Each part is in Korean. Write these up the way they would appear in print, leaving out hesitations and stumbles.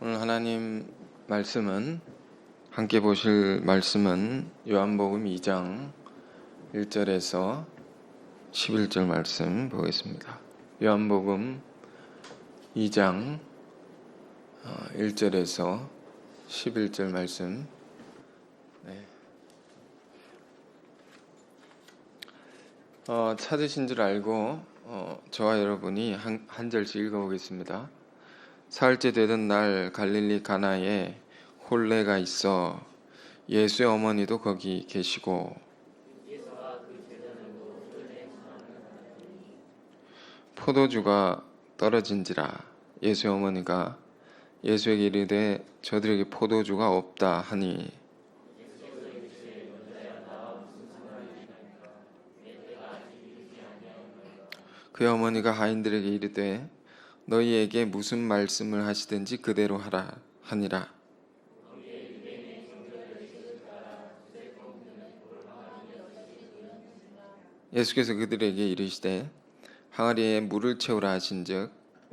오늘 하나님 말씀은 함께 보실 말씀은 요한복음 2장 1절에서 11절 말씀 보겠습니다. 요한복음 2장 1절에서 11절 말씀. 찾으신 줄 알고 저와 여러분이 한 절씩 읽어보겠습니다. 사흘째 되던 날 갈릴리 가나에 혼례가 있어 예수의 어머니도 거기 계시고 포도주가 떨어진지라. 예수의 어머니가 예수에게 이르되 저들에게 포도주가 없다 하니 그의 어머니가 하인들에게 이르되 너희에게 무슨 말씀을 하시든지 그대로 하라 하니라. 예수께서 그들에게 이르시되 항아리에 물을 채우라 하신즉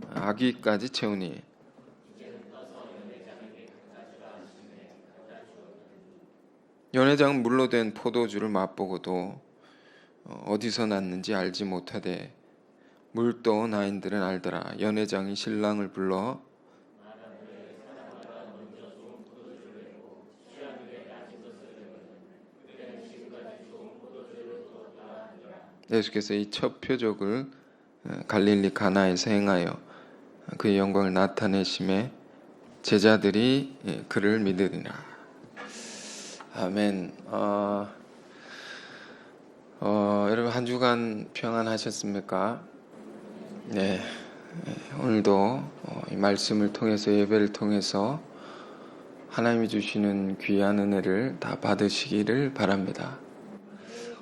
아귀까지 채우니 연회장은 물로 된 포도주를 맛보고도 어디서 났는지 알지 못하되 물떠온 아인들은 알더라. 연회장이 신랑을 불러 예수께서 이 첫 표적을 갈릴리 가나에서 행하여 그의 영광을 나타내심에 제자들이 그를 믿으리라. 아멘. 여러분 한 주간 평안하셨습니까? 네. 오늘도 이 말씀을 통해서 예배를 통해서 하나님이 주시는 귀한 은혜를 다 받으시기를 바랍니다.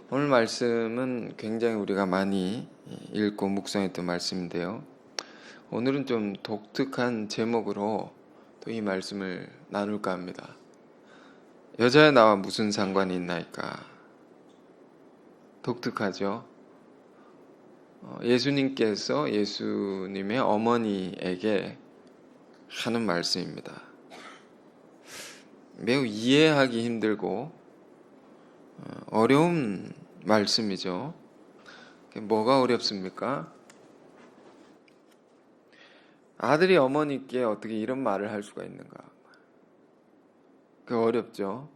오늘 말씀은 굉장히 우리가 많이 읽고 묵상했던 말씀인데요. 오늘은 좀 독특한 제목으로 또 이 말씀을 나눌까 합니다. 여자야 나와 무슨 상관이 있나이까? 독특하죠? 예수님께서 예수님의 어머니에게 하는 말씀입니다. 매우 이해하기 힘들고 어려운 말씀이죠. 뭐가 어렵습니까? 아들이 어머니께 어떻게 이런 말을 할 수가 있는가? 그 어렵죠.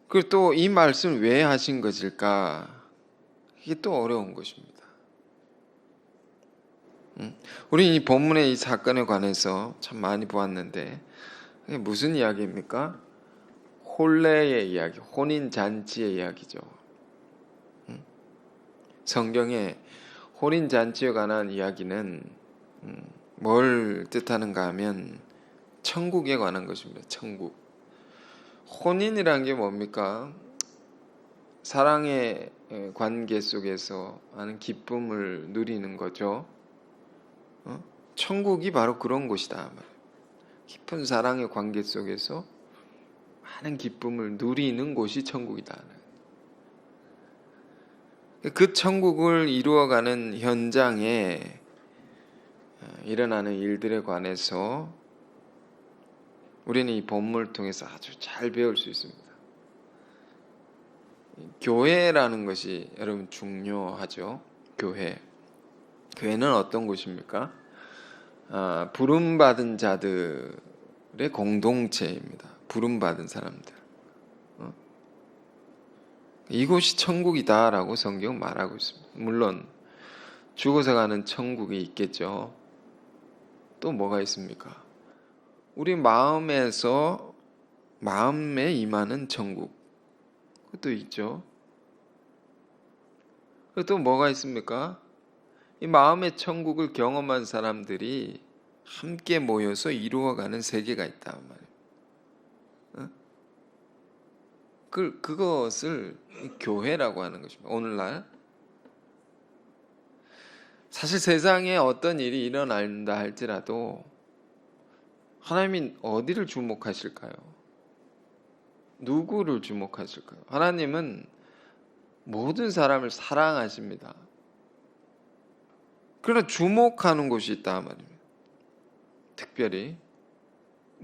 그리고 또 이 말씀을 왜 하신 것일까? 이게 또 어려운 것입니다. 우리 이 본문의 이 사건에 관해서 참 많이 보았는데 이게 무슨 이야기입니까? 혼례의 이야기, 혼인잔치의 이야기죠. 성경에 혼인잔치에 관한 이야기는 뭘 뜻하는가 하면 천국에 관한 것입니다. 천국. 혼인이란 게 뭡니까? 사랑의 관계 속에서 하는 기쁨을 누리는 거죠. 천국이 바로 그런 곳이다. 깊은 사랑의 관계 속에서 많은 기쁨을 누리는 곳이 천국이다. 그 천국을 이루어가는 현장에 일어나는 일들에 관해서 우리는 이 본문을 통해서 아주 잘 배울 수 있습니다. 교회라는 것이 여러분 중요하죠. 교회는 어떤 곳입니까? 부름받은 자들의 공동체입니다. 부름받은 사람들. 이곳이 천국이다라고 성경은 말하고 있습니다. 물론 죽어서 가는 천국이 있겠죠. 또 뭐가 있습니까? 우리 마음에 임하는 천국, 그것도 있죠. 그리고 또 뭐가 있습니까? 이 마음의 천국을 경험한 사람들이 함께 모여서 이루어가는 세계가 있단 말이에요. 그것을 교회라고 하는 것입니다. 오늘날 사실 세상에 어떤 일이 일어난다 할지라도 하나님이 어디를 주목하실까요? 누구를 주목하실까요? 하나님은 모든 사람을 사랑하십니다. 그러나 주목하는 곳이 있다 말입니다. 특별히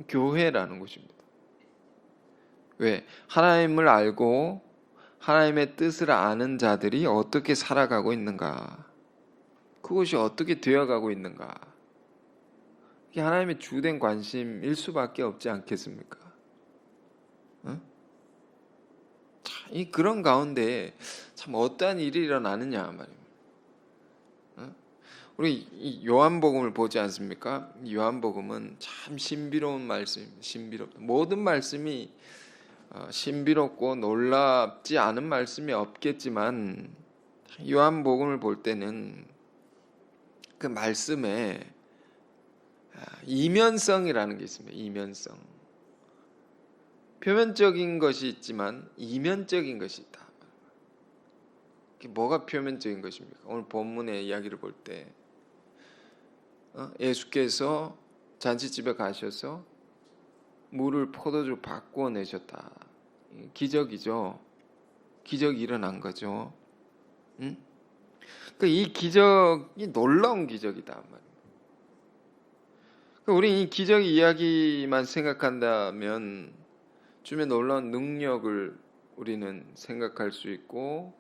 교회라는 곳입니다. 왜? 하나님을 알고 하나님의 뜻을 아는 자들이 어떻게 살아가고 있는가? 그것이 어떻게 되어가고 있는가? 이게 하나님의 주된 관심일 수밖에 없지 않겠습니까? 응? 자, 그런 가운데 참 어떠한 일이 일어나느냐 말입니다. 응? 우리 이 요한복음을 보지 않습니까? 이 요한복음은 참 신비로운 말씀입니다. 신비롭다. 모든 말씀이 신비롭고 놀랍지 않은 말씀이 없겠지만 요한복음을 볼 때는 그 말씀에 이면성이라는 게 있습니다. 이면성. 표면적인 것이 있지만 이면적인 것이 있다. 뭐가 표면적인 것입니까? 오늘 본문의 이야기를 볼 때 예수께서 잔치집에 가셔서 물을 포도주로 바꾸어 내셨다. 기적이죠. 기적이 일어난 거죠. 응? 이 기적이 놀라운 기적이다 말입니다. 우리 이 기적 이야기만 생각한다면 주님의 놀라운 능력을 우리는 생각할 수 있고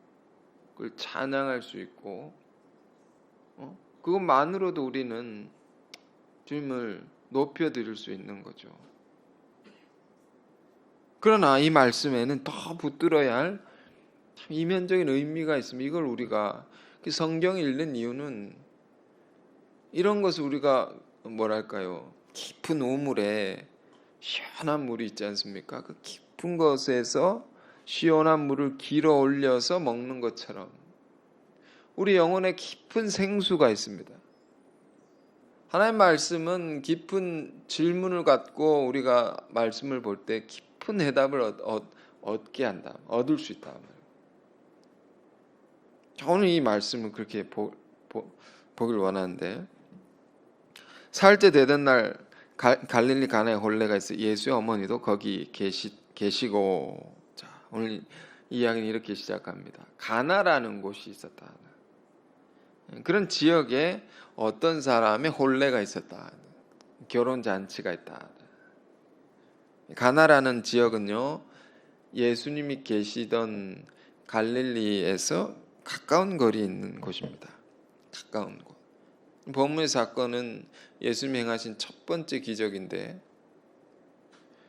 그걸 찬양할 수 있고 그것만으로도 우리는 주님을 높여드릴 수 있는 거죠. 그러나 이 말씀에는 더 붙들어야 할 이면적인 의미가 있습니다. 이걸 우리가 성경을 읽는 이유는 이런 것을 우리가 뭐랄까요? 깊은 우물에 시원한 물이 있지 않습니까? 그 깊은 것에서 시원한 물을 길어 올려서 먹는 것처럼 우리 영혼에 깊은 생수가 있습니다. 하나님의 말씀은 깊은 질문을 갖고 우리가 말씀을 볼 때 깊은 해답을 얻게 한다. 얻을 수 있다. 오늘 이 말씀을 그렇게 보길 원하는데 사흘째 되던 날 갈릴리 가나에 혼례가 있어 예수의 어머니도 거기 계시고 자, 오늘 이 이야기는 이렇게 시작합니다. 가나라는 곳이 있었다. 그런 지역에 어떤 사람의 혼례가 있었다. 결혼 잔치가 있다. 가나라는 지역은요. 예수님이 계시던 갈릴리에서 가까운 거리에 있는 곳입니다. 가까운 곳. 본문의 사건은 예수님이 행하신 첫 번째 기적인데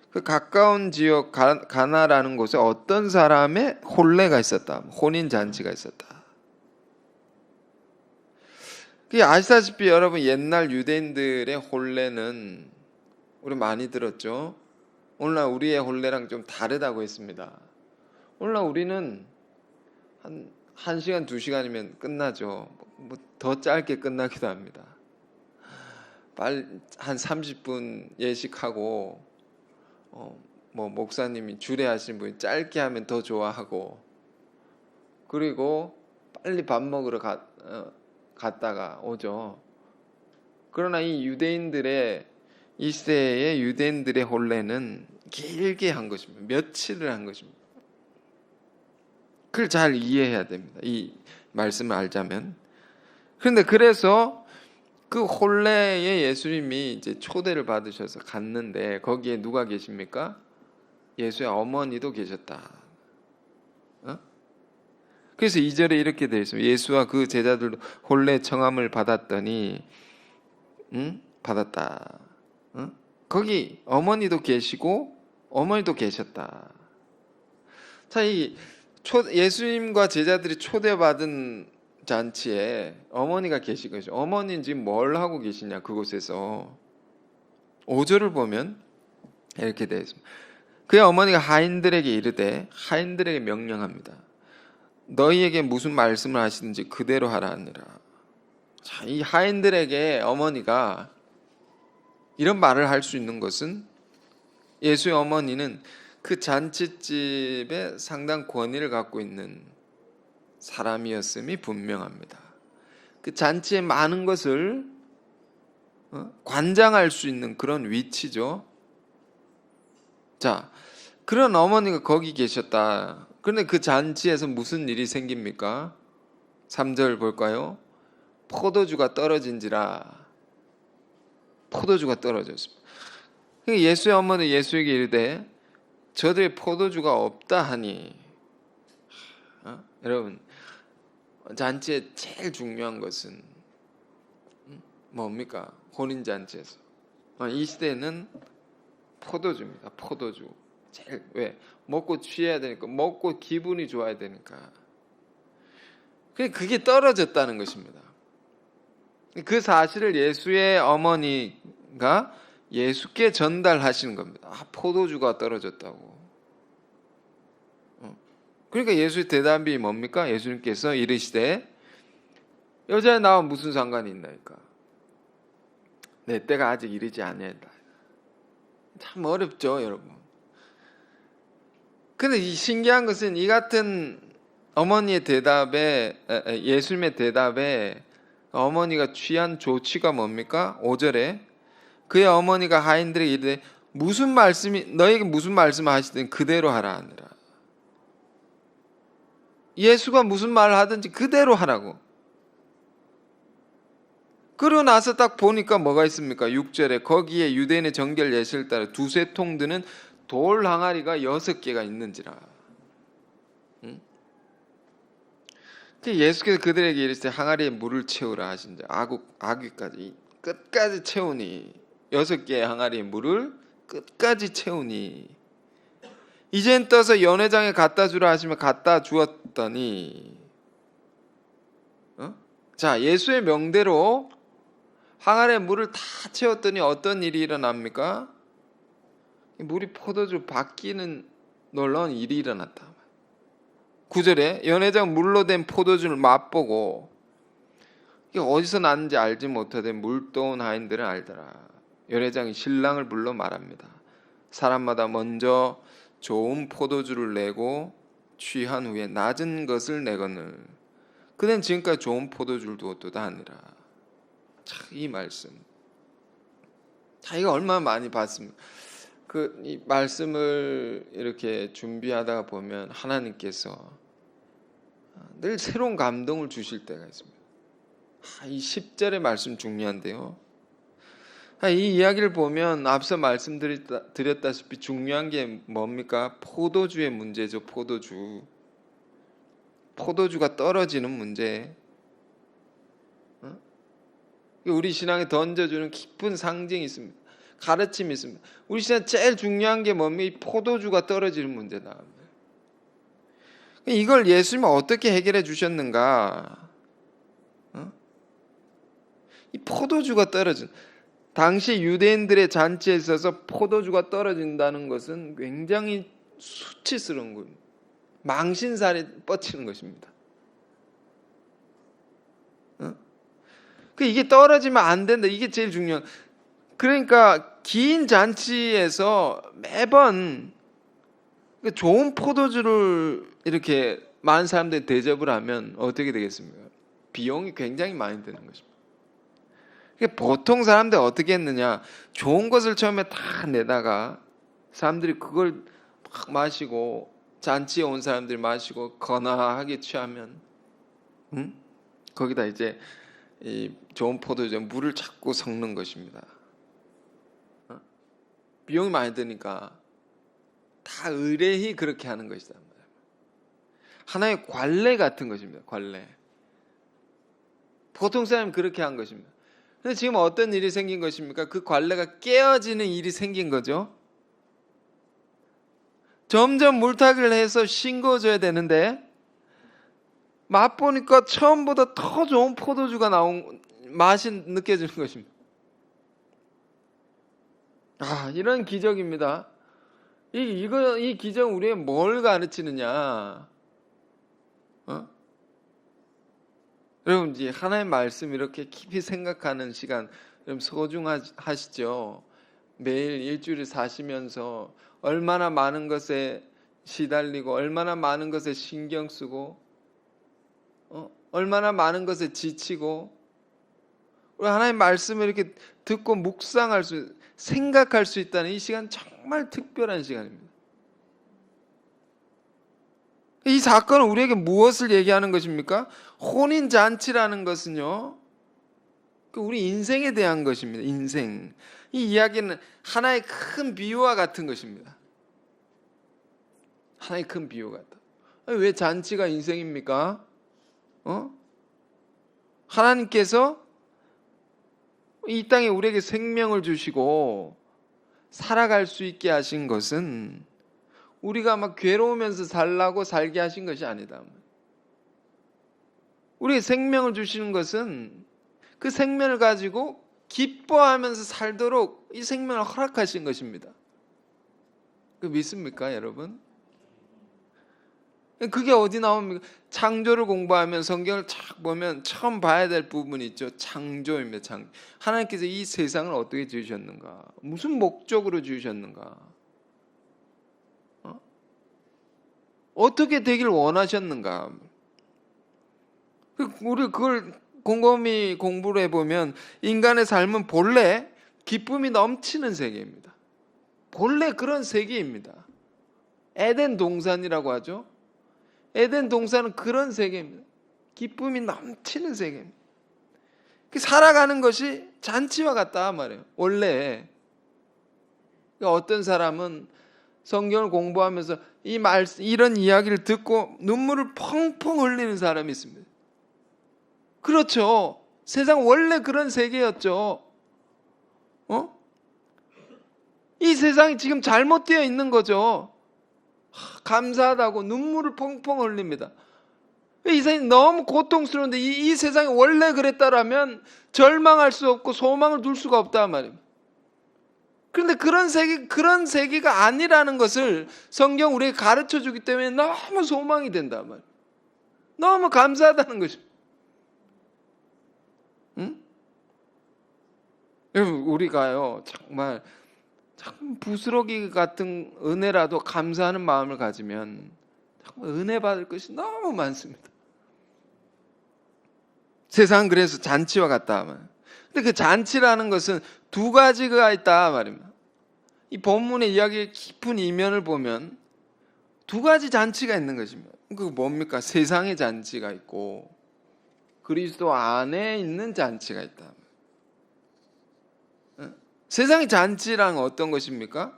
그 가까운 지역 가나라는 곳에 어떤 사람의 혼례가 있었다. 혼인 잔치가 있었다. 아시다시피 여러분 옛날 유대인들의 혼례는 우리 많이 들었죠. 오늘날 우리의 혼례랑 좀 다르다고 했습니다. 오늘날 우리는 한 1시간 2시간이면 끝나죠. 뭐 더 짧게 끝나기도 합니다. 빨리 한 30분 예식하고 뭐 목사님이 주례하신 분이 짧게 하면 더 좋아하고 그리고 빨리 밥 먹으러 갔다가 오죠. 그러나 이 시대의 유대인들의 혼례는 길게 한 것입니다. 며칠을 한 것입니다. 그걸 잘 이해해야 됩니다. 이 말씀을 알자면. 그런데 그래서 그 혼례에 예수님이 이제 초대를 받으셔서 갔는데 거기에 누가 계십니까? 예수의 어머니도 계셨다. 그래서 2절에 이렇게 되어 있습니다. 예수와 그 제자들도 혼례 청함을 받았더니 받았다. 거기 어머니도 계시고 어머니도 계셨다. 자, 예수님과 제자들이 초대받은 잔치에 어머니가 계신 거죠. 어머니는 지금 뭘 하고 계시냐 그곳에서 5절을 보면 이렇게 되어 있습니다. 그의 어머니가 하인들에게 이르되 하인들에게 명령합니다. 너희에게 무슨 말씀을 하시든지 그대로 하라 하니라. 자, 이 하인들에게 어머니가 이런 말을 할 수 있는 것은 예수의 어머니는 그 잔치집에 상당 권위를 갖고 있는 사람이었음이 분명합니다. 그 잔치의 많은 것을 관장할 수 있는 그런 위치죠. 자, 그런 어머니가 거기 계셨다. 그런데 그 잔치에서 무슨 일이 생깁니까? 3절 볼까요? 포도주가 떨어진지라 포도주가 떨어졌습니다. 그러니까 예수의 어머니 예수에게 이르되 저들의 포도주가 없다 하니, 여러분, 잔치에 제일 중요한 것은 뭡니까? 혼인잔치에서 이 시대에는 포도주입니다. 포도주. 제일, 왜? 먹고 취해야 되니까, 먹고 기분이 좋아야 되니까. 그게 떨어졌다는 것입니다. 그 사실을 예수의 어머니가 예수께 전달하시는 겁니다. 포도주가 떨어졌다고. 그러니까 예수의 대답이 뭡니까? 예수님께서 이르시되 여자의 나와 무슨 상관이 있나이까? 내 때가 아직 이르지 아니하다. 참 어렵죠, 여러분. 근데 이 신기한 것은 이 같은 어머니의 대답에, 예수님의 대답에 어머니가 취한 조치가 뭡니까? 5절에 그의 어머니가 하인들에게 이르되 너에게 무슨 말씀을 하시든 그대로 하라 하니라. 예수가 무슨 말을 하든지 그대로 하라고. 그러고 나서 딱 보니까 뭐가 있습니까? 6절에 거기에 유대인의 정결 예식을 따라 두세 통 드는 돌 항아리가 6개가 있는지라. 예수께서 그들에게 이르시되 항아리에 물을 채우라 하신자 아귀까지 끝까지 채우니 6개의 항아리에 물을 끝까지 채우니 이젠 떠서 연회장에 갖다 주라 하시면 갖다 주었더니, 자, 예수의 명대로 항아리에 물을 다 채웠더니 어떤 일이 일어납니까? 물이 포도주 바뀌는 놀라운 일이 일어났다. 9절에 연회장 물로 된 포도주를 맛보고 이게 어디서 났는지 알지 못하되 물떠온 하인들은 알더라. 연회장이 신랑을 불러 말합니다. 사람마다 먼저 좋은 포도주를 내고 취한 후에 낮은 것을 내거늘 그는 지금까지 좋은 포도주를 두었도다 하니라. 참, 이 말씀, 이거 얼마나 많이 봤습니까? 이 말씀을 이렇게 준비하다가 보면 하나님께서 늘 새로운 감동을 주실 때가 있습니다. 이 10절의 말씀 중요한데요. 이 이야기를 보면 앞서 말씀드렸다시피 중요한 게 뭡니까? 포도주의 문제죠. 포도주가 떨어지는 문제. 우리 신앙에 던져주는 깊은 상징이 있습니다. 가르침이 있습니다. 우리 신앙 제일 중요한 게 뭡니까? 이 포도주가 떨어지는 문제다. 이걸 예수님은 어떻게 해결해 주셨는가? 이 포도주가 떨어진, 당시 유대인들의 잔치에 있어서 포도주가 떨어진다는 것은 굉장히 수치스러운 겁니다. 망신살이 뻗치는 것입니다. 이게 떨어지면 안 된다. 이게 제일 중요한. 그러니까 긴 잔치에서 매번 좋은 포도주를 이렇게 많은 사람들이 대접을 하면 어떻게 되겠습니까? 비용이 굉장히 많이 드는 것입니다. 보통 사람들이 어떻게 했느냐? 좋은 것을 처음에 다 내다가 사람들이 그걸 막 마시고 잔치에 온 사람들이 마시고 거나하게 취하면 거기다 이제 이 좋은 포도주 물을 자꾸 섞는 것입니다. 비용이 많이 드니까 다 의뢰히 그렇게 하는 것이다. 하나의 관례 같은 것입니다. 관례. 보통 사람은 그렇게 한 것입니다. 근데 지금 어떤 일이 생긴 것입니까? 그 관례가 깨어지는 일이 생긴 거죠. 점점 물타기를 해서 싱거워져야 되는데 맛보니까 처음보다 더 좋은 포도주가 나온 맛이 느껴지는 것입니다. 이런 기적입니다. 이 기적은 우리에게 뭘 가르치느냐? 여러분, 이제 하나님의 말씀 이렇게 깊이 생각하는 시간 여러분 소중하시죠? 매일 일주일을 사시면서 얼마나 많은 것에 시달리고 얼마나 많은 것에 신경 쓰고 얼마나 많은 것에 지치고 우리 하나님의 말씀을 이렇게 듣고 묵상할 수, 생각할 수 있다는 이 시간 정말 특별한 시간입니다. 이 사건은 우리에게 무엇을 얘기하는 것입니까? 혼인잔치라는 것은요, 우리 인생에 대한 것입니다. 인생. 이 이야기는 하나의 큰 비유와 같은 것입니다. 하나의 큰 비유가 같다. 왜 잔치가 인생입니까? 하나님께서 이 땅에 우리에게 생명을 주시고 살아갈 수 있게 하신 것은 우리가 막 괴로우면서 살게 하신 것이 아니다. 우리에게 생명을 주시는 것은 그 생명을 가지고 기뻐하면서 살도록 이 생명을 허락하신 것입니다. 그 믿습니까, 여러분? 그게 어디 나옵니까? 창조를 공부하면 성경을 쫙 보면 처음 봐야 될 부분이 있죠. 창조입니다. 하나님께서 이 세상을 어떻게 지으셨는가? 무슨 목적으로 지으셨는가? 어떻게 되길 원하셨는가? 우리 그걸 곰곰이 공부를 해보면 인간의 삶은 본래 기쁨이 넘치는 세계입니다. 본래 그런 세계입니다. 에덴 동산이라고 하죠. 에덴 동산은 그런 세계입니다. 기쁨이 넘치는 세계입니다. 살아가는 것이 잔치와 같다 말이에요. 원래 어떤 사람은 성경을 공부하면서 이런 이야기를 듣고 눈물을 펑펑 흘리는 사람이 있습니다. 그렇죠. 세상 원래 그런 세계였죠. 이 세상이 지금 잘못되어 있는 거죠. 감사하다고 눈물을 펑펑 흘립니다. 이 세상이 너무 고통스러운데 이 세상이 원래 그랬다라면 절망할 수 없고 소망을 둘 수가 없다 말입니다. 그런데 그런 세계가 아니라는 것을 성경 우리에게 가르쳐 주기 때문에 너무 소망이 된다 말이에요. 너무 감사하다는 것입니다. 여러분, 우리가요 정말 참 부스러기 같은 은혜라도 감사하는 마음을 가지면 정말 은혜 받을 것이 너무 많습니다. 세상은 그래서 잔치와 같다. 근데 그 잔치라는 것은 두 가지가 있다 말입니다. 이 본문의 이야기의 깊은 이면을 보면 두 가지 잔치가 있는 것입니다. 그 뭡니까? 세상의 잔치가 있고 그리스도 안에 있는 잔치가 있다. 세상의 잔치란 어떤 것입니까?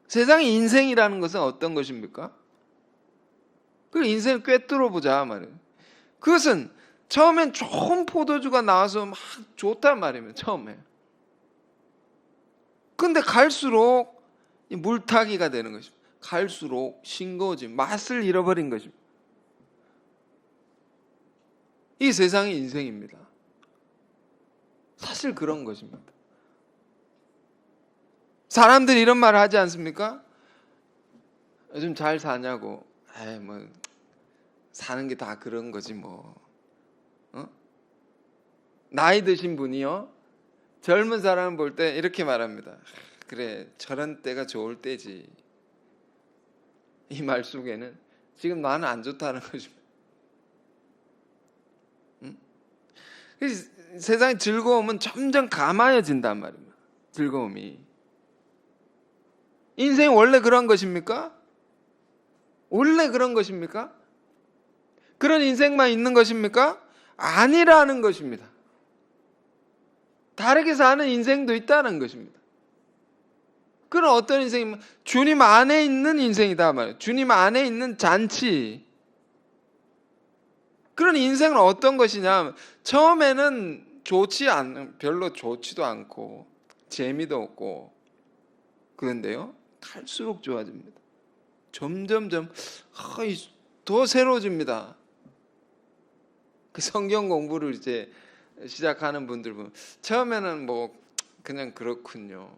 세상의 인생이라는 것은 어떤 것입니까? 그 인생을 꿰뚫어 보자 말이에요. 그것은 처음엔 좋은 포도주가 나와서 막 좋단 말이에요. 처음에. 근데 갈수록 물타기가 되는 것입니다. 갈수록 싱거워진 맛을 잃어버린 것입니다. 이 세상의 인생입니다. 사실 그런 것입니다. 사람들이 이런 말을 하지 않습니까? 요즘 잘 사냐고. 뭐 사는 게 다 그런 거지 뭐. 나이 드신 분이요 젊은 사람을 볼 때 이렇게 말합니다. 그래, 저런 때가 좋을 때지. 이 말 속에는 지금 나는 안 좋다는 것입니다. 세상의 즐거움은 점점 감아여진단 말입니다. 즐거움이. 인생이 원래 그런 것입니까? 원래 그런 것입니까? 그런 인생만 있는 것입니까? 아니라는 것입니다. 다르게 사는 인생도 있다는 것입니다. 그런 어떤 인생이면 주님 안에 있는 인생이다 말이에요. 주님 안에 있는 잔치. 그런 인생은 어떤 것이냐? 처음에는 별로 좋지도 않고 재미도 없고 그런데요. 갈수록 좋아집니다. 점점점 더 새로워집니다. 그 성경 공부를 이제 시작하는 분들 보면 처음에는 뭐 그냥 그렇군요.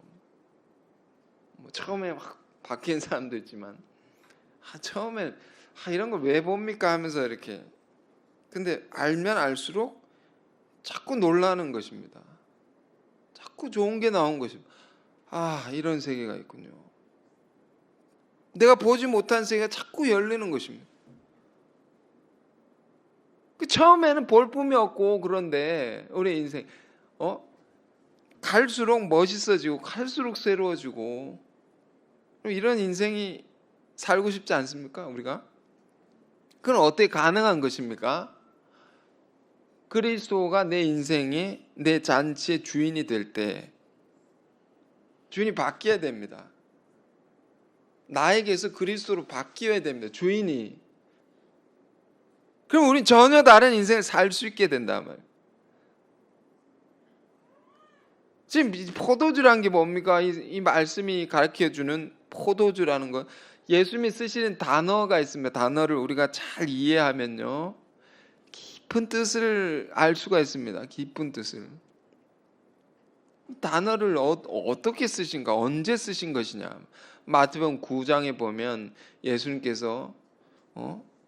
뭐 처음에 막 바뀐 사람도 있지만 처음에 이런 걸 왜 봅니까 하면서 이렇게. 근데 알면 알수록 자꾸 놀라는 것입니다. 자꾸 좋은 게 나온 것입니다. 이런 세계가 있군요. 내가 보지 못한 세계가 자꾸 열리는 것입니다. 처음에는 볼품이 없고 그런데 우리 인생 갈수록 멋있어지고 갈수록 새로워지고 이런 인생이 살고 싶지 않습니까? 우리가? 그건 어떻게 가능한 것입니까? 그리스도가 내 인생의 내 잔치의 주인이 될 때 주인이 바뀌어야 됩니다. 나에게서 그리스도로 바뀌어야 됩니다. 주인이. 그럼 우린 전혀 다른 인생을 살 수 있게 된단 말이에요. 지금 포도주라는 게 뭡니까? 이 말씀이 가르쳐주는 포도주라는 건 예수님이 쓰시는 단어가 있습니다. 단어를 우리가 잘 이해하면요, 깊은 뜻을 알 수가 있습니다. 깊은 뜻을. 단어를 어떻게 쓰신가, 언제 쓰신 것이냐. 마태복음 9장에 보면 예수님께서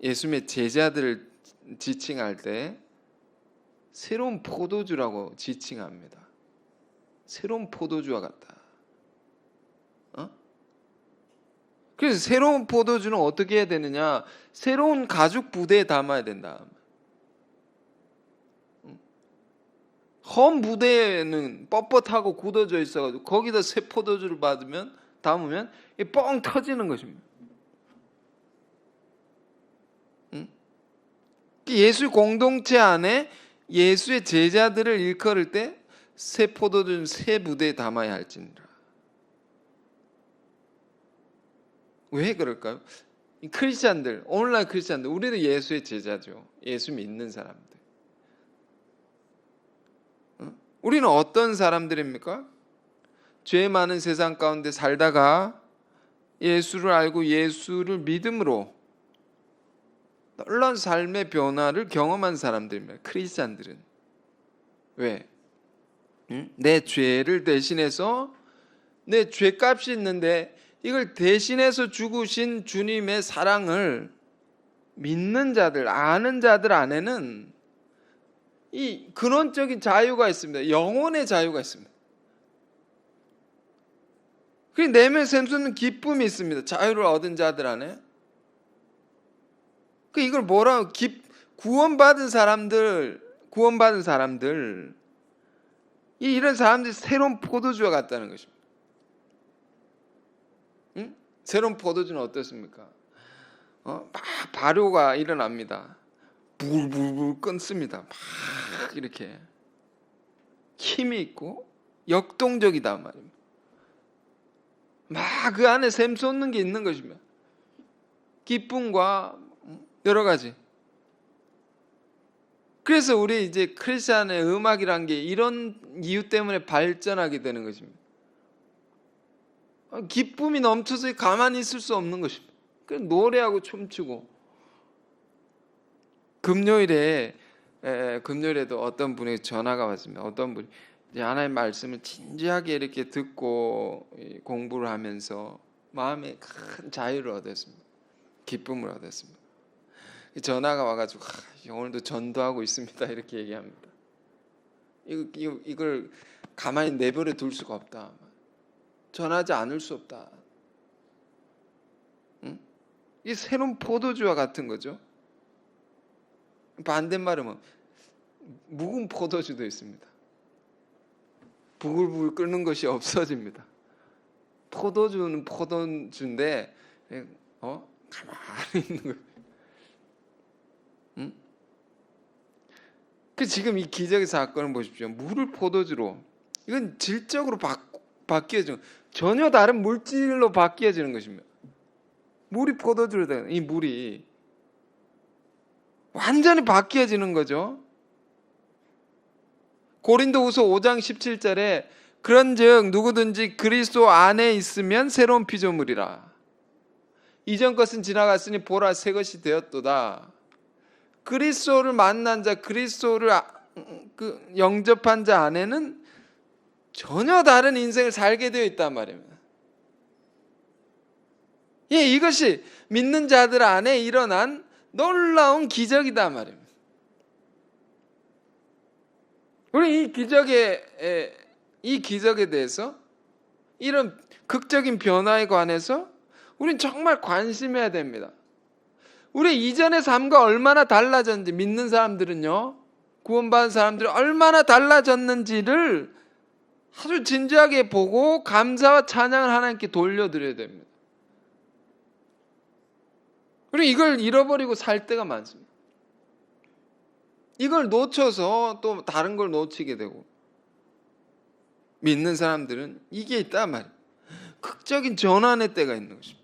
예수님의 제자들을 지칭할 때 새로운 포도주라고 지칭합니다. 새로운 포도주와 같다. 그래서 새로운 포도주는 어떻게 해야 되느냐? 새로운 가죽 부대에 담아야 된다. 헌 부대에는 뻣뻣하고 굳어져 있어가지고 거기다 새 포도주를 담으면 뻥 터지는 것입니다. 예수 공동체 안에 예수의 제자들을 일컬을 때 새 포도주는 새 부대에 담아야 할지니라. 왜 그럴까요? 크리스찬들, 오늘날 크리스찬들, 우리도 예수의 제자죠. 예수 믿는 사람들. 우리는 어떤 사람들입니까? 죄 많은 세상 가운데 살다가 예수를 알고 예수를 믿음으로 놀라운 삶의 변화를 경험한 사람들입니다. 크리스찬들은. 왜? 내 죄를 대신해서, 내 죄값이 있는데 이걸 대신해서 죽으신 주님의 사랑을 믿는 자들, 아는 자들 안에는 이 근원적인 자유가 있습니다. 영혼의 자유가 있습니다. 그리고 내면 샘솟는 기쁨이 있습니다. 자유를 얻은 자들 안에. 이걸 뭐라고, 구원받은 사람들, 이런 사람들이 새로운 포도주와 같다는 것입니다. 새로운 포도주는 어떻습니까? 막 발효가 일어납니다. 불불불 끓습니다. 막 이렇게 힘이 있고 역동적이다 말입니다. 막 그 안에 샘솟는 게 있는 것입니다. 기쁨과 여러 가지. 그래서 우리 이제 크리스찬의 음악이란 게 이런 이유 때문에 발전하게 되는 것입니다. 기쁨이 넘쳐서 가만히 있을 수 없는 것입니다. 그래서 노래하고 춤추고. 금요일에도 어떤 분에게 전화가 왔습니다. 어떤 분이 하나님의 말씀을 진지하게 이렇게 듣고 공부를 하면서 마음에 큰 자유를 얻었습니다. 기쁨을 얻었습니다. 전화가 와가지고 오늘도 전도하고 있습니다. 이렇게 얘기합니다. 이걸 가만히 내버려 둘 수가 없다. 전하지 않을 수 없다. 이 새로운 포도주와 같은 거죠. 반대말은 묵은 포도주도 있습니다. 부글부글 끓는 것이 없어집니다. 포도주는 포도주인데 가만히 있는 거예요. 지금 이 기적의 사건을 보십시오. 물을 포도주로, 이건 질적으로 바뀌어지는, 전혀 다른 물질로 바뀌어지는 것입니다. 물이 포도주로 되는, 이 물이 완전히 바뀌어지는 거죠. 고린도후서 5장 17절에 그런즉 누구든지 그리스도 안에 있으면 새로운 피조물이라. 이전 것은 지나갔으니 보라 새 것이 되었도다. 그리스도를 만난 자, 그리스도를 영접한 자 안에는 전혀 다른 인생을 살게 되어 있단 말입니다. 이것이 믿는 자들 안에 일어난 놀라운 기적이다 말입니다. 우리 이 기적에 대해서, 이런 극적인 변화에 관해서 우리는 정말 관심해야 됩니다. 우리 이전의 삶과 얼마나 달라졌는지, 믿는 사람들은요, 구원받은 사람들이 얼마나 달라졌는지를 아주 진지하게 보고 감사와 찬양을 하나님께 돌려드려야 됩니다. 우리 이걸 잃어버리고 살 때가 많습니다. 이걸 놓쳐서 또 다른 걸 놓치게 되고, 믿는 사람들은 이게 있단 말이에요. 극적인 전환의 때가 있는 것입니다.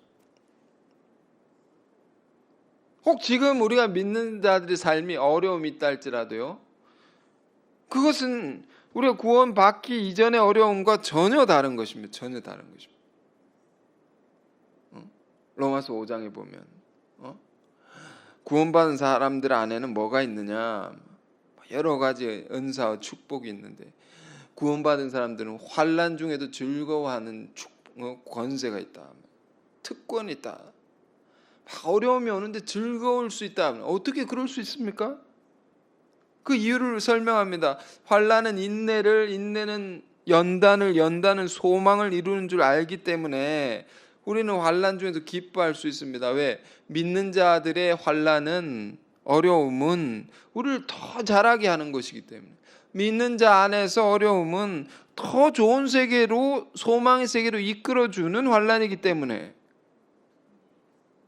혹 지금 우리가 믿는 자들의 삶이 어려움이 있다 할지라도요, 그것은 우리가 구원받기 이전의 어려움과 전혀 다른 것입니다. 전혀 다른 것입니다. 로마서 5장에 보면 구원받은 사람들 안에는 뭐가 있느냐, 여러 가지 은사와 축복이 있는데, 구원받은 사람들은 환난 중에도 즐거워하는 권세가 있다, 특권이 있다. 어려움이 오는데 즐거울 수 있다. 어떻게 그럴 수 있습니까? 그 이유를 설명합니다. 환난은 인내를, 인내는 연단을 소망을 이루는 줄 알기 때문에 우리는 환난 중에도 기뻐할 수 있습니다. 왜? 믿는 자들의 환난은, 어려움은 우리를 더 자라게 하는 것이기 때문에, 믿는 자 안에서 어려움은 더 좋은 세계로, 소망의 세계로 이끌어주는 환난이기 때문에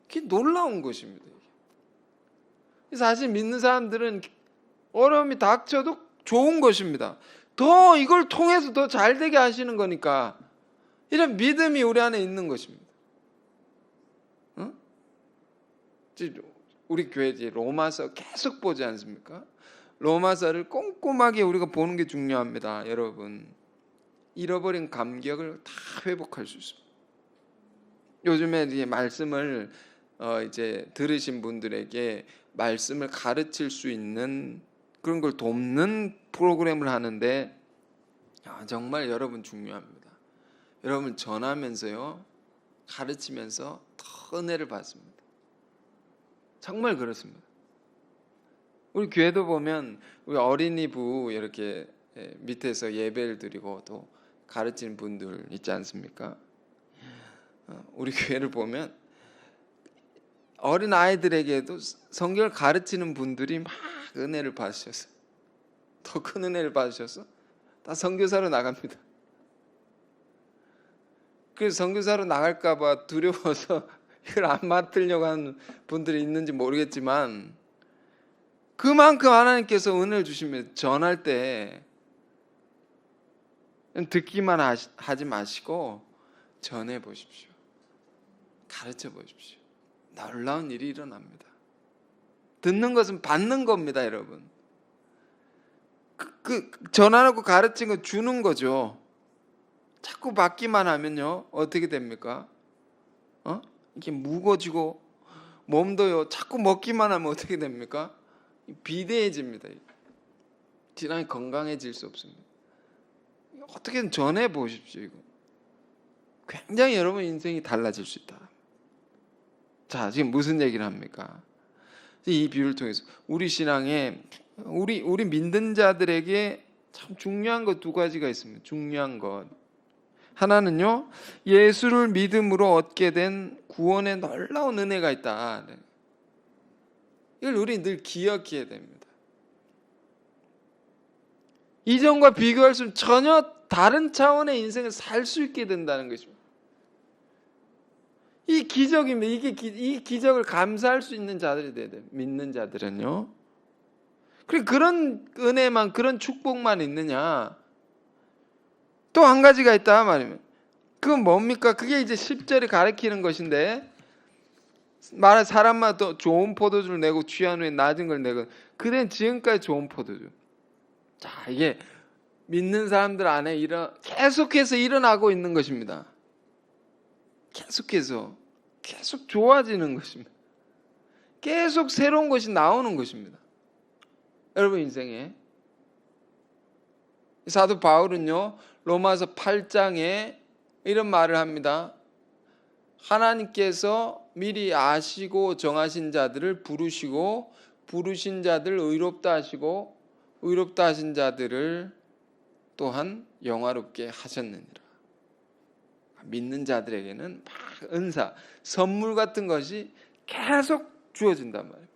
그게 놀라운 것입니다. 사실 믿는 사람들은 어려움이 닥쳐도 좋은 것입니다. 더 이걸 통해서 더 잘되게 하시는 거니까 이런 믿음이 우리 안에 있는 것입니다. 우리 교회 로마서 계속 보지 않습니까? 로마서를 꼼꼼하게 우리가 보는 게 중요합니다. 여러분, 잃어버린 감격을 다 회복할 수 있습니다. 요즘에 이제 말씀을 이제 들으신 분들에게 말씀을 가르칠 수 있는 그런 걸 돕는 프로그램을 하는데, 정말 여러분 중요합니다. 여러분 전하면서요, 가르치면서 더 은혜를 받습니다. 정말 그렇습니다. 우리 교회도 보면 우리 어린이부 이렇게 밑에서 예배를 드리고 또 가르치는 분들 있지 않습니까? 우리 교회를 보면 어린 아이들에게도 성경을 가르치는 분들이 막 은혜를 받으셔서, 더 큰 은혜를 받으셔서 다 선교사로 나갑니다. 그래서 선교사로 나갈까 봐 두려워서 이걸 안 맡으려고 하는 분들이 있는지 모르겠지만, 그만큼 하나님께서 은혜를 주시면 전할 때 듣기만 하지 마시고 전해 보십시오. 가르쳐 보십시오. 놀라운 일이 일어납니다. 듣는 것은 받는 겁니다, 여러분. 전하고 가르친 거 주는 거죠. 자꾸 받기만 하면요, 어떻게 됩니까? 이게 무거워지고, 몸도요, 자꾸 먹기만 하면 어떻게 됩니까? 비대해집니다. 지나니 건강해질 수 없습니다. 어떻게든 전해 보십시오. 이거 굉장히 여러분 인생이 달라질 수 있다. 자, 지금 무슨 얘기를 합니까? 이 비유를 통해서 우리 신앙에, 우리 믿는 자들에게 참 중요한 것 두 가지가 있습니다. 중요한 것 하나는요, 예수를 믿음으로 얻게 된 구원의 놀라운 은혜가 있다. 이걸 우리 늘 기억해야 됩니다. 이전과 비교할 수 전혀 다른 차원의 인생을 살 수 있게 된다는 것입니다. 이 기적입니다. 이 기적을 감사할 수 있는 자들이 돼야 돼요. 믿는 자들은요. 그런 은혜만, 그런 축복만 있느냐? 또 한 가지가 있다 말이면, 그건 뭡니까? 그게 이제 10절이 가리키는 것인데, 말한 사람마다 좋은 포도주를 내고 취한 후에 낮은 걸 내고, 그대는 지금까지 좋은 포도주. 자, 이게 믿는 사람들 안에 계속해서 일어나고 있는 것입니다. 계속 좋아지는 것입니다. 계속 새로운 것이 나오는 것입니다. 여러분 인생에 사도 바울은요, 로마서 8장에 이런 말을 합니다. 하나님께서 미리 아시고 정하신 자들을 부르시고, 부르신 자들을 의롭다 하시고, 의롭다 하신 자들을 또한 영화롭게 하셨느니라. 믿는 자들에게는 막 은사, 선물 같은 것이 계속 주어진단 말이에요.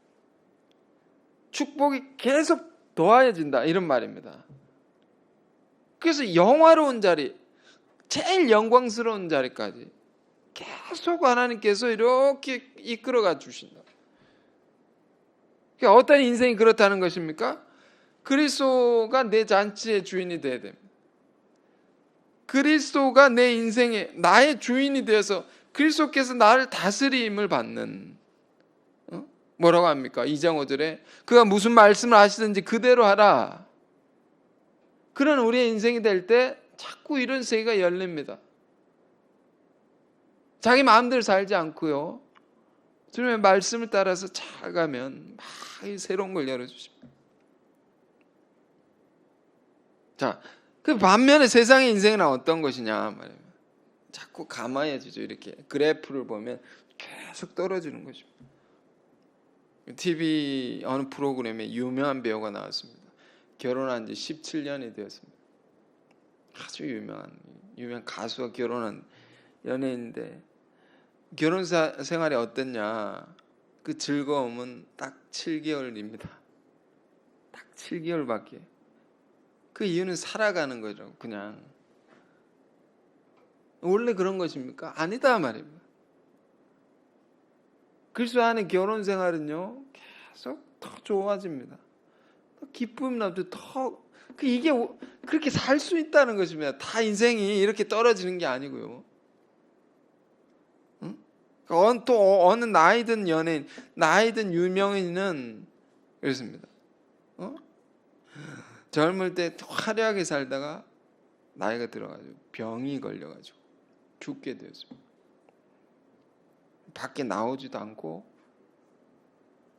축복이 계속 더하여진다, 이런 말입니다. 그래서 영화로운 자리, 제일 영광스러운 자리까지 계속 하나님께서 이렇게 이끌어가 주신다. 그러니까 어떤 인생이 그렇다는 것입니까? 그리스도가 내 잔치의 주인이 돼야 됩니다. 그리스도가 내 인생의 나의 주인이 되어서 그리스도께서 나를 다스림을 받는, 뭐라고 합니까? 2장 5절에 그가 무슨 말씀을 하시든지 그대로 하라. 그런 우리의 인생이 될 때 자꾸 이런 세계가 열립니다. 자기 마음대로 살지 않고요, 주님의 말씀을 따라서 잘 가면 막 새로운 걸 열어주십니다. 자, 그 반면에 세상의 인생은 어떤 것이냐 말이에요. 자꾸 감아야지죠. 이렇게 그래프를 보면 계속 떨어지는 것입니다. TV 어느 프로그램에 유명한 배우가 나왔습니다. 결혼한 지 17년이 되었습니다. 아주 유명한 가수와 결혼한 연예인인데 결혼 생활이 어땠냐? 그 즐거움은 딱 7개월입니다. 딱 7개월밖에. 그 이유는 살아가는 거죠. 그냥 원래 그런 것입니까? 아니다 말입니다. 그리스도 안에 결혼 생활은요 계속 더 좋아집니다. 더 기쁨이 나죠. 더 이게 그렇게 살 수 있다는 것입니다. 다 인생이 이렇게 떨어지는 게 아니고요. 또 어느 나이든 연예인, 나이든 유명인은 그렇습니다. 젊을 때 화려하게 살다가 나이가 들어가지고 병이 걸려가지고 죽게 되었습니다. 밖에 나오지도 않고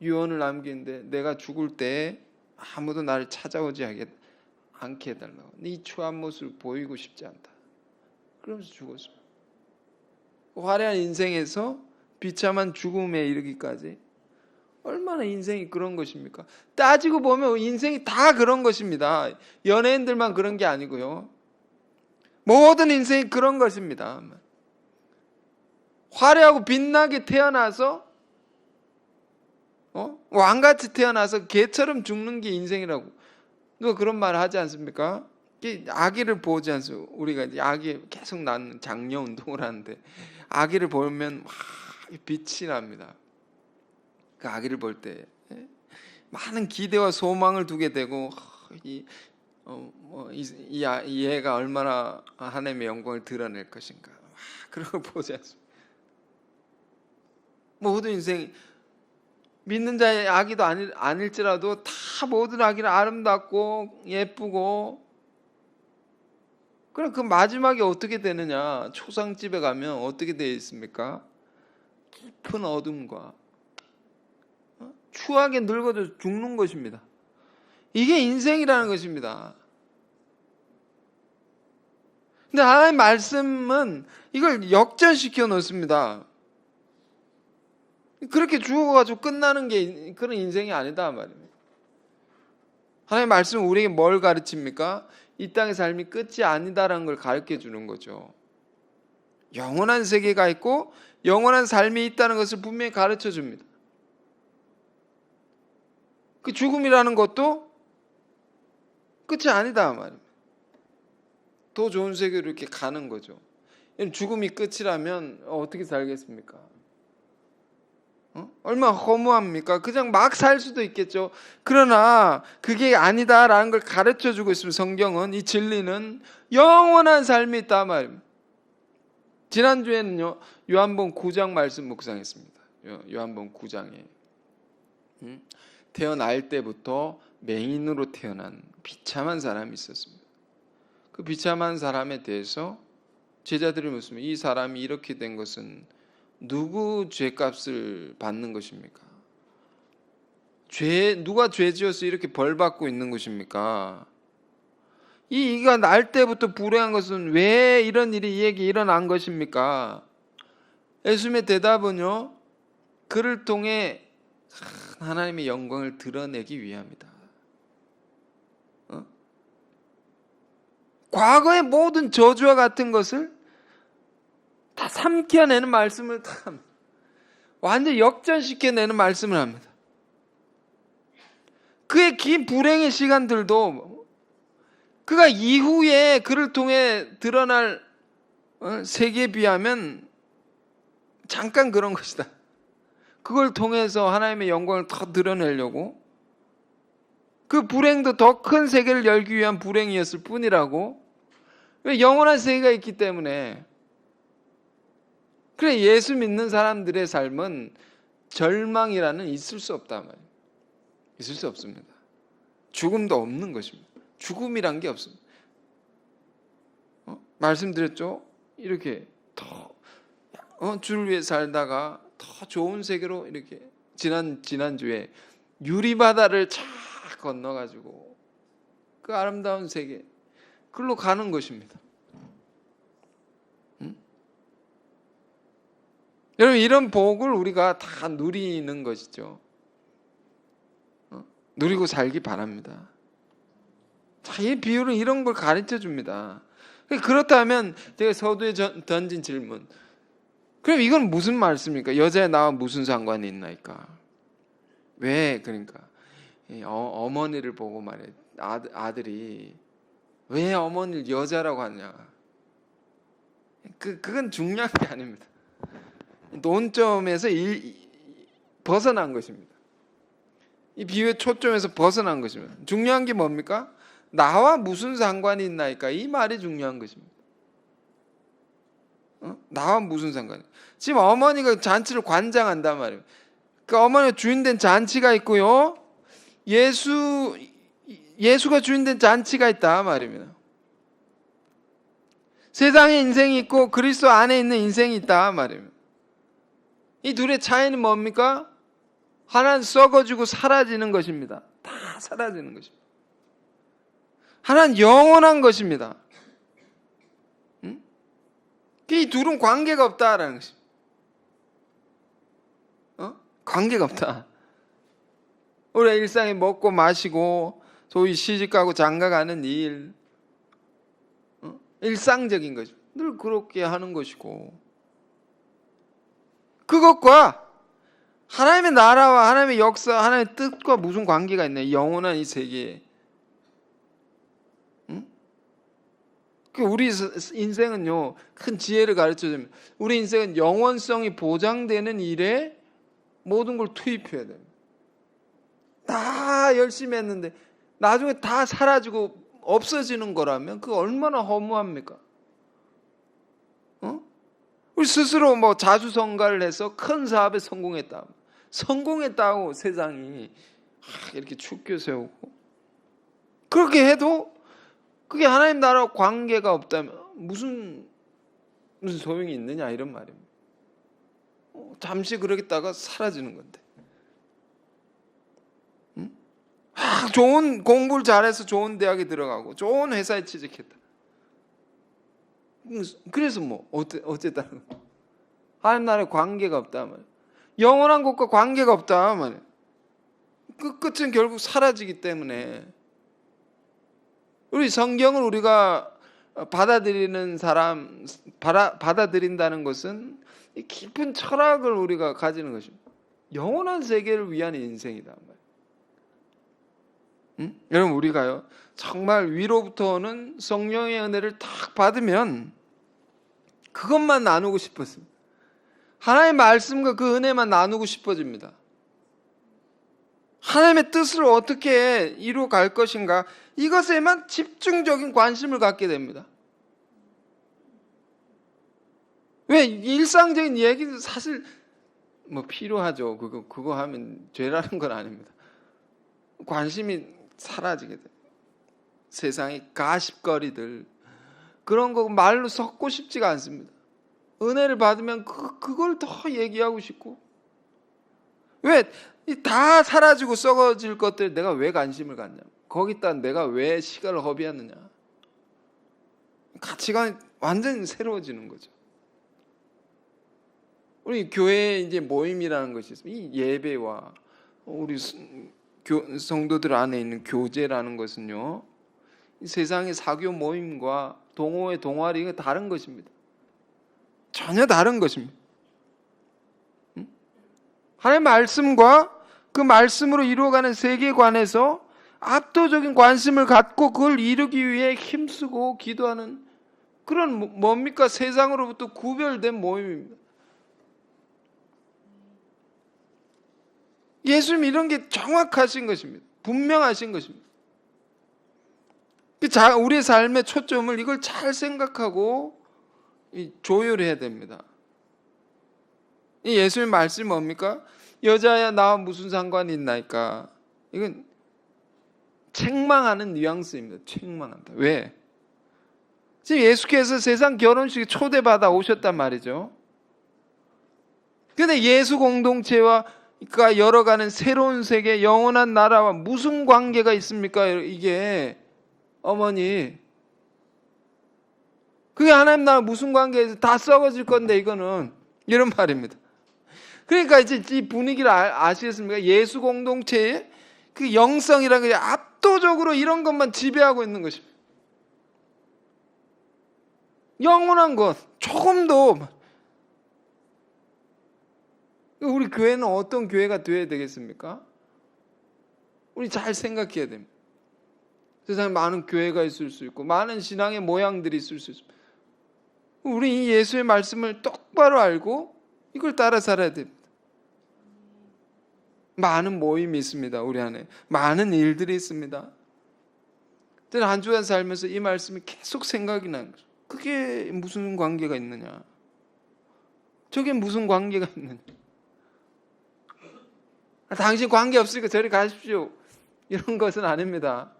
유언을 남기는데 내가 죽을 때 아무도 나를 찾아오지 않게 해달라고. 네 추한 모습을 보이고 싶지 않다. 그러면서 죽었습니다. 화려한 인생에서 비참한 죽음에 이르기까지 얼마나 인생이 그런 것입니까? 따지고 보면 인생이 다 그런 것입니다. 연예인들만 그런 게 아니고요. 모든 인생이 그런 것입니다. 화려하고 빛나게 태어나서 왕같이 태어나서 개처럼 죽는 게 인생이라고 누가 그런 말을 하지 않습니까? 아기를 보지 않습니까? 우리가 이제 아기 계속 낳는 장려 운동을 하는데 아기를 보면 막 빛이 납니다. 그 아기를 볼 때 많은 기대와 소망을 두게 되고 이 애가 얼마나 하나님의 영광을 드러낼 것인가 그런 걸 보지 않습니까? 모든 인생 믿는 자의 아기도 아닐지라도 다 모든 아기는 아름답고 예쁘고 그럼 그 마지막에 어떻게 되느냐? 초상집에 가면 어떻게 되어 있습니까? 깊은 어둠과 추하게 늙어져 죽는 것입니다. 이게 인생이라는 것입니다. 근데 하나님의 말씀은 이걸 역전시켜 놓습니다. 그렇게 죽어가지고 끝나는 게 그런 인생이 아니다 말입니다. 하나님의 말씀은 우리에게 뭘 가르칩니까? 이 땅의 삶이 끝이 아니다라는 걸 가르쳐 주는 거죠. 영원한 세계가 있고 영원한 삶이 있다는 것을 분명히 가르쳐 줍니다. 그 죽음이라는 것도 끝이 아니다 말입니다. 더 좋은 세계로 이렇게 가는 거죠. 죽음이 끝이라면 어떻게 살겠습니까? 얼마나 허무합니까? 그냥 막 살 수도 있겠죠. 그러나 그게 아니다라는 걸 가르쳐주고 있습니다. 성경은 이 진리는 영원한 삶이 있다 말입니다. 지난주에는요 요한복음 9장 말씀 묵상했습니다. 요한복음 9장에 태어날 때부터 맹인으로 태어난 비참한 사람이 있었습니다. 그 비참한 사람에 대해서 제자들이 묻습니다. 이 사람이 이렇게 된 것은 누구 죄값을 받는 것입니까? 누가 죄 지어서 이렇게 벌 받고 있는 것입니까? 이가 날 때부터 불행한 것은 왜 이런 일이 이에게 일어난 것입니까? 예수님의 대답은요, 그를 통해 하나님의 영광을 드러내기 위함이다. 과거의 모든 저주와 같은 것을 다 삼켜내는 말씀을 다 완전 역전시켜내는 말씀을 합니다. 그의 긴 불행의 시간들도 그가 이후에 그를 통해 드러날 세계에 비하면 잠깐 그런 것이다. 그걸 통해서 하나님의 영광을 더 드러내려고 그 불행도 더 큰 세계를 열기 위한 불행이었을 뿐이라고. 왜? 영원한 세계가 있기 때문에. 그래, 예수 믿는 사람들의 삶은 절망이라는 있을 수 없단 말이에요. 있을 수 없습니다. 죽음도 없는 것입니다. 죽음이란 게 없습니다. 말씀드렸죠? 이렇게 더 주를 위해 살다가 더 좋은 세계로 이렇게 지난주에 유리바다를 쫙 건너가지고 그 아름다운 세계 그걸로 가는 것입니다. 여러분, 이런 복을 우리가 다 누리는 것이죠. 누리고 살기 바랍니다. 자, 이 비유는 이런 걸 가르쳐 줍니다. 그렇다면 제가 서두에 던진 질문, 그럼 이건 무슨 말씀입니까? 여자에 나와 무슨 상관이 있나이까? 왜? 그러니까 어머니를 보고 말해, 아들이 왜 어머니를 여자라고 하냐? 그건 중요한 게 아닙니다. 논점에서 벗어난 것입니다. 이 비유의 초점에서 벗어난 것입니다. 중요한 게 뭡니까? 나와 무슨 상관이 있나이까? 이 말이 중요한 것입니다. 나와 무슨 상관이? 지금 어머니가 잔치를 관장한단 말이에요. 그 어머니가 주인된 잔치가 있고요, 예수가 주인된 잔치가 있다 말입니다. 세상의 인생이 있고 그리스도 안에 있는 인생이 있다 말입니다. 이 둘의 차이는 뭡니까? 하나는 썩어지고 사라지는 것입니다. 다 사라지는 것입니다. 하나는 영원한 것입니다. 이 둘은 관계가 없다라는 것입니다. 관계가 없다. 우리가 일상에 먹고 마시고 소위 시집가고 장가가는 일, 일상적인 것입니다. 늘 그렇게 하는 것이고, 그것과 하나님의 나라와 하나님의 역사, 하나님의 뜻과 무슨 관계가 있나요? 영원한 이 세계에. 우리 인생은요, 큰 지혜를 가르쳐 줍니다. 우리 인생은 영원성이 보장되는 일에 모든 걸 투입해야 됩니다. 다 열심히 했는데 나중에 다 사라지고 없어지는 거라면 그거 얼마나 허무합니까? 우리 스스로 뭐 자수성가를 해서 큰 사업에 성공했다고 세상이 이렇게 축켜 세우고, 그렇게 해도 그게 하나님 나라와 관계가 없다면 무슨 소용이 있느냐, 이런 말입니다. 잠시 그러겠다가 사라지는 건데. 좋은 공부를 잘해서 좋은 대학에 들어가고 좋은 회사에 취직했다. 그래서 뭐 어쨌다는 거야. 하나님 나라에 관계가 없다 말이야. 영원한 것과 관계가 없다 말이야. 그 끝은 결국 사라지기 때문에 우리 성경을 우리가 받아들인다는 것은 깊은 철학을 우리가 가지는 것입니다. 영원한 세계를 위한 인생이다 말이야. 여러분, 우리가요 정말 위로부터 오는 성령의 은혜를 딱 받으면 그것만 나누고 싶었습니다. 하나님의 말씀과 그 은혜만 나누고 싶어집니다. 하나님의 뜻을 어떻게 이루어갈 것인가, 이것에만 집중적인 관심을 갖게 됩니다. 왜? 일상적인 얘기도 사실 뭐 필요하죠. 그거 하면 죄라는 건 아닙니다. 관심이 사라지게 돼요. 세상의 가십거리들, 그런 거 말로 섞고 싶지가 않습니다. 은혜를 받으면 그걸 더 얘기하고 싶고. 왜? 다 사라지고 썩어질 것들 내가 왜 관심을 갖냐, 거기다 내가 왜 시간을 허비하느냐. 가치관이 완전히 새로워지는 거죠. 우리 교회에 이제 모임이라는 것이 있습니다. 이 예배와 우리 성도들 안에 있는 교제라는 것은요, 세상의 사교 모임과 동호회, 동아리가 다른 것입니다. 전혀 다른 것입니다. 하나님의 말씀과 그 말씀으로 이루어가는 세계관에서 압도적인 관심을 갖고 그걸 이루기 위해 힘쓰고 기도하는 그런 뭡니까? 세상으로부터 구별된 모임입니다. 예수님 이런 게 정확하신 것입니다. 분명하신 것입니다. 우리의 삶의 초점을 이걸 잘 생각하고 조율해야 됩니다. 이 예수의 말씀이 뭡니까? 여자야 나와 무슨 상관이 있나이까? 이건 책망하는 뉘앙스입니다. 책망한다. 왜? 지금 예수께서 세상 결혼식에 초대받아 오셨단 말이죠. 그런데 예수 공동체와 열어가는 새로운 세계, 영원한 나라와 무슨 관계가 있습니까? 이게 어머니, 그게 하나님 나라 무슨 관계에서 다 썩어질 건데 이거는 이런 말입니다. 그러니까 이제 이 분위기를 아시겠습니까? 예수 공동체의 그 영성이라는 게 압도적으로 이런 것만 지배하고 있는 것입니다. 영원한 것, 조금도. 우리 교회는 어떤 교회가 되어야 되겠습니까? 우리 잘 생각해야 됩니다. 세상에 많은 교회가 있을 수 있고 많은 신앙의 모양들이 있을 수 있습니다. 우리 이 예수의 말씀을 똑바로 알고 이걸 따라 살아야 됩니다. 많은 모임이 있습니다. 우리 안에 많은 일들이 있습니다. 저는 한 주간 살면서 이 말씀이 계속 생각이 나는 거죠. 그게 무슨 관계가 있느냐? 저게 무슨 관계가 있느냐? 당신 관계 없으니까 저리 가십시오. 이런 것은 아닙니다.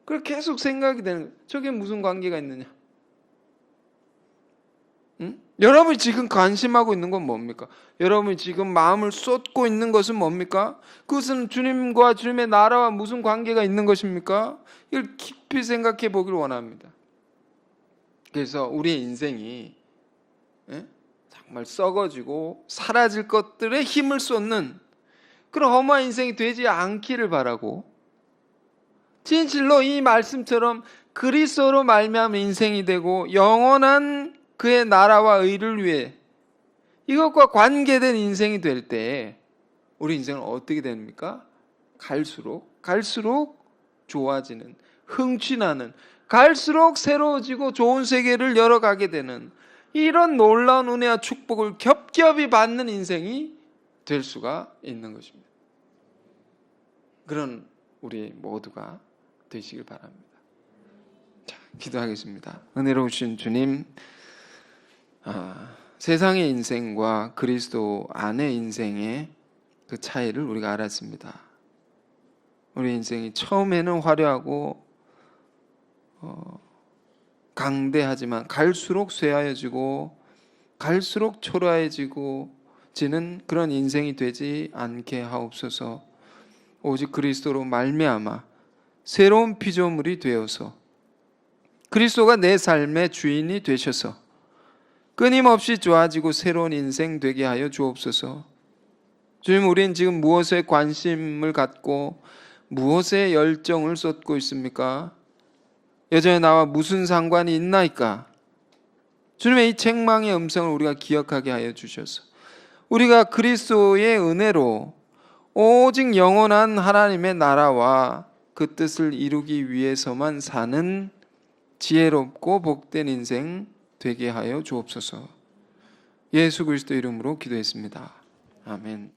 그걸 계속 생각이 되는 거예요. 저게 무슨 관계가 있느냐? 응? 여러분이 지금 관심하고 있는 건 뭡니까? 여러분이 지금 마음을 쏟고 있는 것은 뭡니까? 그것은 주님과 주님의 나라와 무슨 관계가 있는 것입니까? 이걸 깊이 생각해 보기를 원합니다. 그래서 우리의 인생이 정말 썩어지고 사라질 것들에 힘을 쏟는 그런 허무한 인생이 되지 않기를 바라고, 진실로 이 말씀처럼 그리스도로 말미암은 인생이 되고 영원한 그의 나라와 의를 위해 이것과 관계된 인생이 될 때 우리 인생은 어떻게 됩니까? 갈수록 좋아지는, 흥취나는, 갈수록 새로워지고 좋은 세계를 열어가게 되는 이런 놀라운 은혜와 축복을 겹겹이 받는 인생이 될 수가 있는 것입니다. 그런 우리 모두가 되시길 바랍니다. 자, 기도하겠습니다. 은혜로우신 주님, 세상의 인생과 그리스도 안의 인생의 그 차이를 우리가 알았습니다. 우리 인생이 처음에는 화려하고 강대하지만 갈수록 쇠하여지고 갈수록 초라해지고 지는 그런 인생이 되지 않게 하옵소서. 오직 그리스도로 말미암아 새로운 피조물이 되어서 그리스도가 내 삶의 주인이 되셔서 끊임없이 좋아지고 새로운 인생 되게 하여 주옵소서. 주님, 우린 지금 무엇에 관심을 갖고 무엇에 열정을 쏟고 있습니까? 여전히 나와 무슨 상관이 있나이까? 주님의 이 책망의 음성을 우리가 기억하게 하여 주셔서 우리가 그리스도의 은혜로 오직 영원한 하나님의 나라와 그 뜻을 이루기 위해서만 사는 지혜롭고 복된 인생 되게 하여 주옵소서. 예수 그리스도 이름으로 기도했습니다. 아멘.